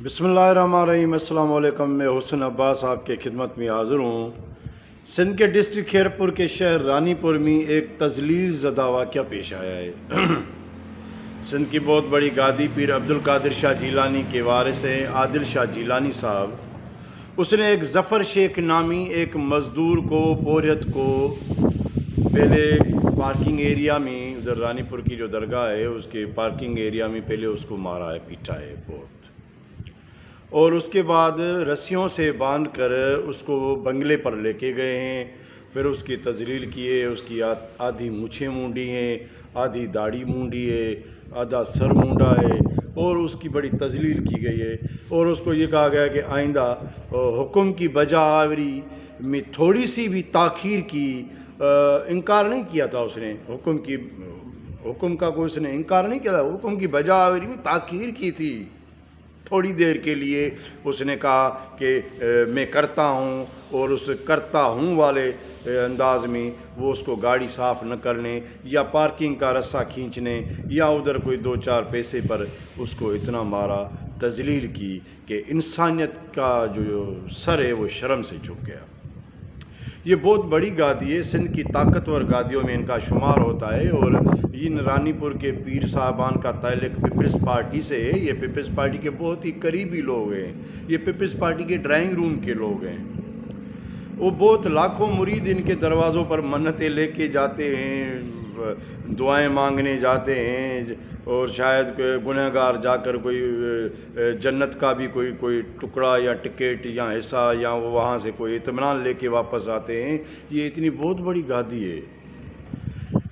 بسم اللہ الرحمن الرحیم۔ السلام علیکم۔ میں حسن عباس آپ کے خدمت میں حاضر ہوں۔ سندھ کے ڈسٹرکٹ کھیرپور کے شہر رانی پور میں ایک تذلیل زدہ واقعہ پیش آیا ہے۔ سندھ کی بہت بڑی گادی پیر عبدالقادر شاہ جیلانی کے وارث ہیں عادل شاہ جیلانی صاحب۔ اس نے ایک ظفر شیخ نامی ایک مزدور کو پوریت کو پہلے پارکنگ ایریا میں، ادھر رانی پور کی جو درگاہ ہے اس کے پارکنگ ایریا میں پہلے اس کو مارا ہے، پیٹا ہے بہت، اور اس کے بعد رسیوں سے باندھ کر اس کو بنگلے پر لے کے گئے ہیں۔ پھر اس کی تذلیل کیے، اس کی آدھی مونچھیں مونڈی ہیں، آدھی داڑھی مونڈی ہے، آدھا سر مونڈا ہے، اور اس کی بڑی تذلیل کی گئی ہے۔ اور اس کو یہ کہا گیا کہ آئندہ حکم کی بجا آوری میں تھوڑی سی بھی تاخیر کی انکار نہیں کیا تھا اس نے، حکم کا کوئی اس نے انکار نہیں کیا تھا، حکم کی بجا آوری میں تاخیر کی تھی تھوڑی دیر کے لیے۔ اس نے کہا کہ میں کرتا ہوں، اور اس کرتا ہوں والے انداز میں وہ اس کو گاڑی صاف نہ کرنے یا پارکنگ کا رسہ کھینچنے یا ادھر کوئی دو چار پیسے پر اس کو اتنا مارا، تذلیل کی کہ انسانیت کا جو سر ہے وہ شرم سے جھک گیا۔ یہ بہت بڑی گادی ہے، سندھ کی طاقتور گادیوں میں ان کا شمار ہوتا ہے، اور ان رانی پور کے پیر صاحبان کا تعلق پیپلز پارٹی سے ہے۔ یہ پیپلز پارٹی کے بہت ہی قریبی لوگ ہیں، یہ پیپلز پارٹی کے ڈرائنگ روم کے لوگ ہیں۔ وہ بہت لاکھوں مرید ان کے دروازوں پر منتیں لے کے جاتے ہیں، دعائیں مانگنے جاتے ہیں، اور شاید گنہگار جا کر کوئی جنت کا بھی کوئی ٹکڑا یا ٹکٹ یا حصہ یا وہاں سے کوئی اطمینان لے کے واپس آتے ہیں۔ یہ اتنی بہت بڑی گادی ہے،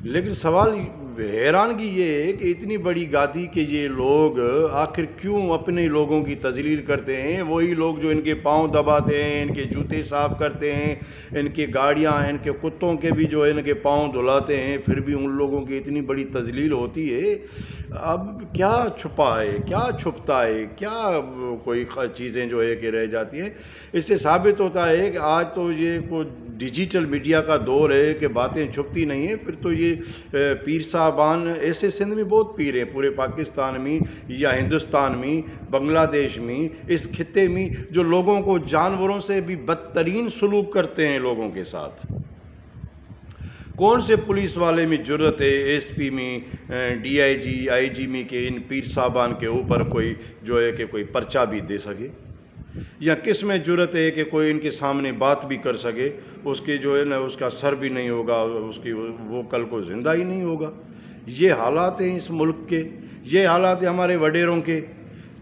لیکن سوال حیرانگی یہ ہے کہ اتنی بڑی گادی کے یہ لوگ آخر کیوں اپنے لوگوں کی تذلیل کرتے ہیں؟ وہی لوگ جو ان کے پاؤں دباتے ہیں، ان کے جوتے صاف کرتے ہیں، ان کی گاڑیاں، ان کے کتوں کے بھی جو ان کے پاؤں دھلاتے ہیں، پھر بھی ان لوگوں کی اتنی بڑی تذلیل ہوتی ہے۔ اب کیا چھپا ہے، کیا چھپتا ہے، کیا کوئی چیزیں جو ہے کہ رہ جاتی ہیں؟ اس سے ثابت ہوتا ہے کہ آج تو یہ کوئی ڈیجیٹل میڈیا کا دور ہے کہ باتیں چھپتی نہیں ہیں۔ پھر تو یہ پیر صاحبان ایسے سندھ میں بہت پیر ہیں، پورے پاکستان میں یا ہندوستان میں، بنگلہ دیش میں، اس خطے میں، جو لوگوں کو جانوروں سے بھی بدترین سلوک کرتے ہیں لوگوں کے ساتھ۔ کون سے پولیس والے میں جرت ہے ایس پی میں، ڈی آئی جی میں کہ ان پیر صاحبان کے اوپر کوئی جو ہے کہ کوئی پرچہ بھی دے سکے، یا کس میں جرت ہے کہ کوئی ان کے سامنے بات بھی کر سکے؟ اس کے جو ہے نا اس کا سر بھی نہیں ہوگا، اس کی وہ کل کو زندہ ہی نہیں ہوگا۔ یہ حالات ہیں اس ملک کے، یہ حالات ہیں ہمارے وڈیروں کے،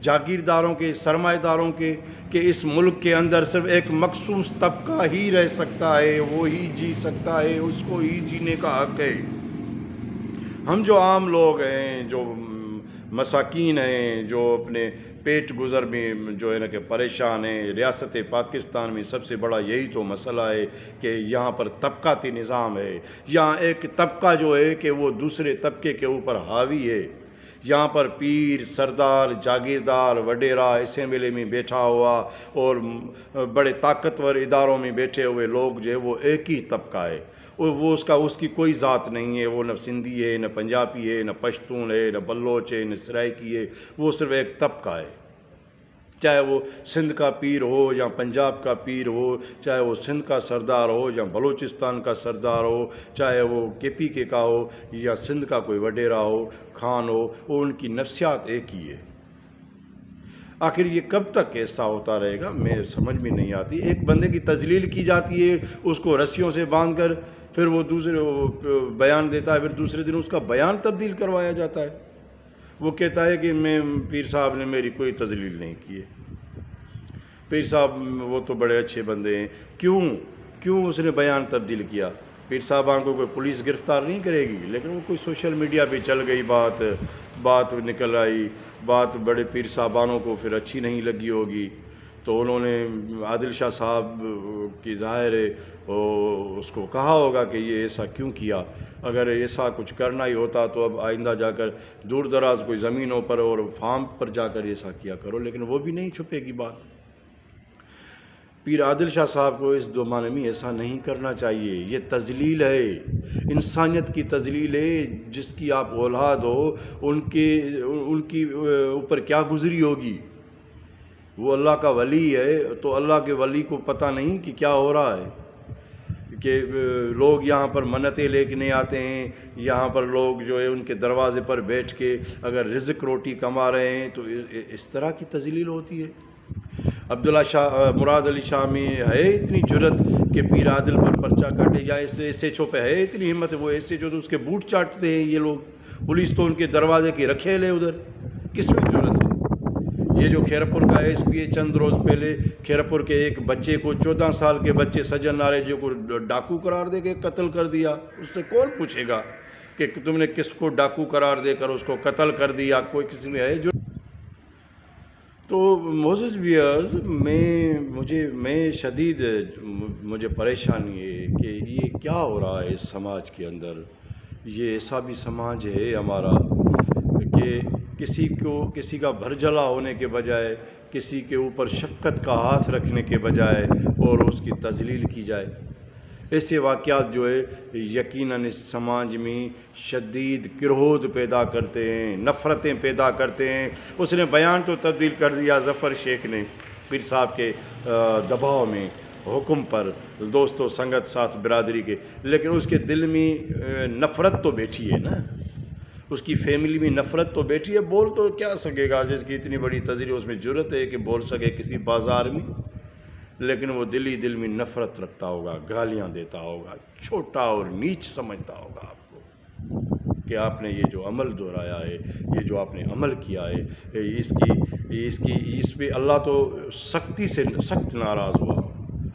جاگیرداروں کے، سرمایہ داروں کے، کہ اس ملک کے اندر صرف ایک مخصوص طبقہ ہی رہ سکتا ہے، وہی جی سکتا ہے، اس کو ہی جینے کا حق ہے۔ ہم جو عام لوگ ہیں، جو مساکین ہیں، جو اپنے پیٹ گزر میں جو ہے نا کہ پریشان ہیں، ریاست پاکستان میں سب سے بڑا یہی تو مسئلہ ہے کہ یہاں پر طبقاتی نظام ہے۔ یہاں ایک طبقہ جو ہے کہ وہ دوسرے طبقے کے اوپر حاوی ہے۔ یہاں پر پیر، سردار، جاگیردار، وڈیرا، اسمبلی میں بیٹھا ہوا اور بڑے طاقتور اداروں میں بیٹھے ہوئے لوگ جو ہے وہ ایک ہی طبقہ ہے، وہ اس کی کوئی ذات نہیں ہے۔ وہ نہ سندھی ہے، نہ پنجابی ہے، نہ پشتون ہے، نہ بلوچ ہے، نہ سرائکی ہے، وہ صرف ایک طبقہ ہے۔ چاہے وہ سندھ کا پیر ہو یا پنجاب کا پیر ہو، چاہے وہ سندھ کا سردار ہو یا بلوچستان کا سردار ہو، چاہے وہ کے پی کے کا ہو یا سندھ کا کوئی وڈیرا ہو، خان ہو، وہ ان کی نفسیات ایک ہی ہے۔ آخر یہ کب تک ایسا ہوتا رہے گا؟ میں سمجھ میں نہیں آتی۔ ایک بندے کی تذلیل کی جاتی ہے، اس کو رسیوں سے باندھ کر، پھر وہ دوسرے بیان دیتا ہے، پھر دوسرے دن اس کا بیان تبدیل کروایا جاتا ہے۔ وہ کہتا ہے کہ میں پیر صاحب نے میری کوئی تذلیل نہیں کی ہے، پیر صاحب وہ تو بڑے اچھے بندے ہیں۔ کیوں اس نے بیان تبدیل کیا؟ پیر صاحبان کو کوئی پولیس گرفتار نہیں کرے گی، لیکن وہ کوئی سوشل میڈیا پہ چل گئی بات نکل آئی، بات بڑے پیر صاحبانوں کو پھر اچھی نہیں لگی ہوگی، تو انہوں نے عادل شاہ صاحب کی ظاہر ہے اس کو کہا ہوگا کہ یہ ایسا کیوں کیا؟ اگر ایسا کچھ کرنا ہی ہوتا تو اب آئندہ جا کر دور دراز کوئی زمینوں پر اور فارم پر جا کر ایسا کیا کرو، لیکن وہ بھی نہیں چھپے گی بات۔ پیر عادل شاہ صاحب کو اس زمانے میں ایسا نہیں کرنا چاہیے۔ یہ تذلیل ہے، انسانیت کی تذلیل ہے۔ جس کی آپ اولاد ہو ان کی اوپر کیا گزری ہوگی؟ وہ اللہ کا ولی ہے، تو اللہ کے ولی کو پتہ نہیں کہ کیا ہو رہا ہے، کہ لوگ یہاں پر منتیں لے کے نہیں آتے ہیں، یہاں پر لوگ جو ہے ان کے دروازے پر بیٹھ کے اگر رزق روٹی کما رہے ہیں تو اس طرح کی تذلیل ہوتی ہے۔ مراد علی شامی ہے اتنی جرت کہ پیر عادل پر پرچہ کاٹے، یا ایس ایچ او پہ ہے اتنی ہمت، وہ ایس ایچ او تو اس کے بوٹ چاٹتے ہیں یہ لوگ، پولیس تو ان کے دروازے کی رکھے لے ادھر، کس میں جرت ہے؟ یہ جو کھیرپور کا ایس پی ہے چند روز پہلے کھیرپور کے ایک بچے کو 14 سال کے بچے سجن نارے جو کو ڈاکو قرار دے کے قتل کر دیا، اس سے کون پوچھے گا کہ تم نے کس کو ڈاکو قرار دے کر اس کو قتل کر دیا؟ کوئی کسی میں ہے جو؟ تو موزز ویئرز میں شدید مجھے پریشانی ہے کہ یہ کیا ہو رہا ہے اس سماج کے اندر۔ یہ ایسا بھی سماج ہے ہمارا کہ کسی کا بھرجلا ہونے کے بجائے، کسی کے اوپر شفقت کا ہاتھ رکھنے کے بجائے اور اس کی تذلیل کی جائے۔ ایسے واقعات جو ہے یقیناً اس سماج میں شدید کرہود پیدا کرتے ہیں، نفرتیں پیدا کرتے ہیں۔ اس نے بیان تو تبدیل کر دیا ظفر شیخ نے پیر صاحب کے دباؤ میں، حکم پر، دوست و سنگت ساتھ برادری کے، لیکن اس کے دل میں نفرت تو بیٹھی ہے نا، اس کی فیملی میں نفرت تو بیٹھی ہے۔ بول تو کیا سکے گا، جس کی اتنی بڑی تذلیل اس میں جرت ہے کہ بول سکے کسی بازار میں، لیکن وہ دل میں نفرت رکھتا ہوگا، گالیاں دیتا ہوگا، چھوٹا اور نیچ سمجھتا ہوگا آپ کو کہ آپ نے یہ جو عمل دہرایا ہے، یہ جو آپ نے عمل کیا ہے، اس پہ اللہ تو سخت ناراض ہوا۔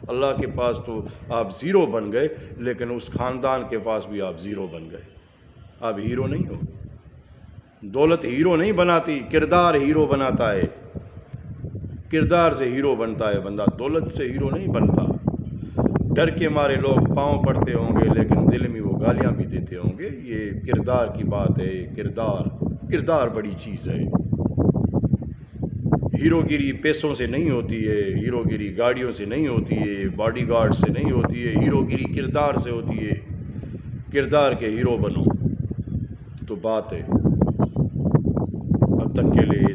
اللہ کے پاس تو آپ زیرو بن گئے، لیکن اس خاندان کے پاس بھی آپ زیرو بن گئے۔ آپ ہیرو نہیں ہو۔ دولت ہیرو نہیں بناتی، کردار ہیرو بناتا ہے۔ کردار سے ہیرو بنتا ہے بندہ، دولت سے ہیرو نہیں بنتا۔ ڈر کے مارے لوگ پاؤں پڑتے ہوں گے، لیکن دل میں وہ گالیاں بھی دیتے ہوں گے۔ یہ کردار کی بات ہے، کردار بڑی چیز ہے۔ ہیرو گیری پیسوں سے نہیں ہوتی ہے، ہیرو گیری گاڑیوں سے نہیں ہوتی ہے، باڈی گارڈ سے نہیں ہوتی ہے، ہیرو گیری کردار سے ہوتی ہے۔ کردار کے ہیرو بنو تو بات ہے۔ اب تک کے لیے